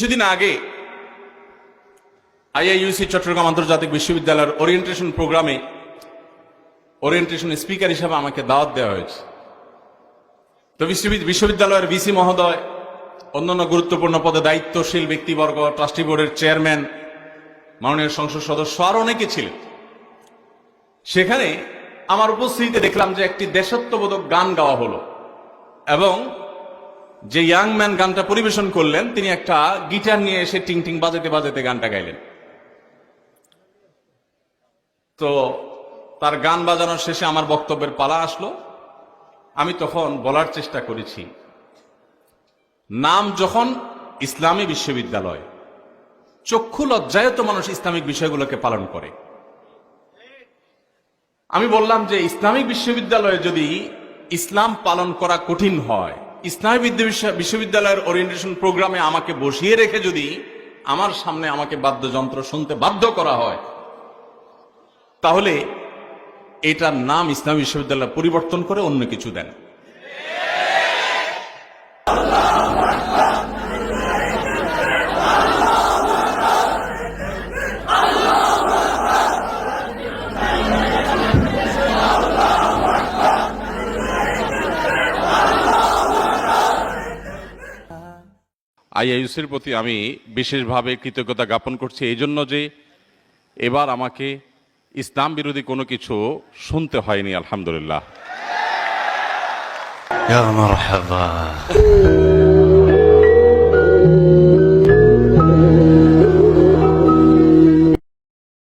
কিছুদিন আগে আইআইইউসি চট্টগ্রাম আন্তর্জাতিক বিশ্ববিদ্যালয়ের ওরিয়েন্টেশন প্রোগ্রামে ওরিয়েন্টেশন স্পিকার হিসেবে আমাকে দাওয়াত দেওয়া হয়েছে। তো বিশ্ববিদ্যালয়ের ভিসি মহোদয়, অন্যান্য গুরুত্বপূর্ণ পদে দায়িত্বশীল ব্যক্তিবর্গ, ট্রাস্টি বোর্ডের চেয়ারম্যান, মাননীয় সংসদ সদস্য আর অনেকে ছিলেন। সেখানে আমার উপস্থিতিতে দেখলাম যে একটি দেশাত্মবোধক গান গাওয়া হলো এবং যে ইয়াং ম্যান গানটা পরিবেশন করলেন তিনি একটা গিটার নিয়ে এসে টিং টিং বাজাতে বাজাতে গানটা গাইলেন। তো তার গান বাজানোর শেষে আমার বক্তব্যের পালা আসলো। আমি তখন বলার চেষ্টা করেছি, নাম যখন ইসলামী বিশ্ববিদ্যালয়, চক্ষু লজ্জায় তো মানুষ ইসলামিক বিষয়গুলোকে পালন করে। আমি বললাম যে ইসলামিক বিশ্ববিদ্যালয়ে যদি ইসলাম পালন করা কঠিন হয়, ইসলামী বিশ্ববিদ্যালয়ের ওরিয়েন্টেশন প্রোগ্রামে আমাকে বসিয়ে রেখে যদি আমার সামনে আমাকে বাদ্যযন্ত্র শুনতে বাধ্য করা হয়, তাহলে এটার নাম ইসলামী বিশ্ববিদ্যালয় পরিবর্তন করে অন্য কিছু দেন। আইআইইউসির প্রতি আমি বিশেষভাবে কৃতজ্ঞতা জ্ঞাপন করছি এই জন্য যে এবার আমাকে ইসলাম বিরোধী কোনো কিছু শুনতে হয়নি, আলহামদুলিল্লাহ। يا مرحبا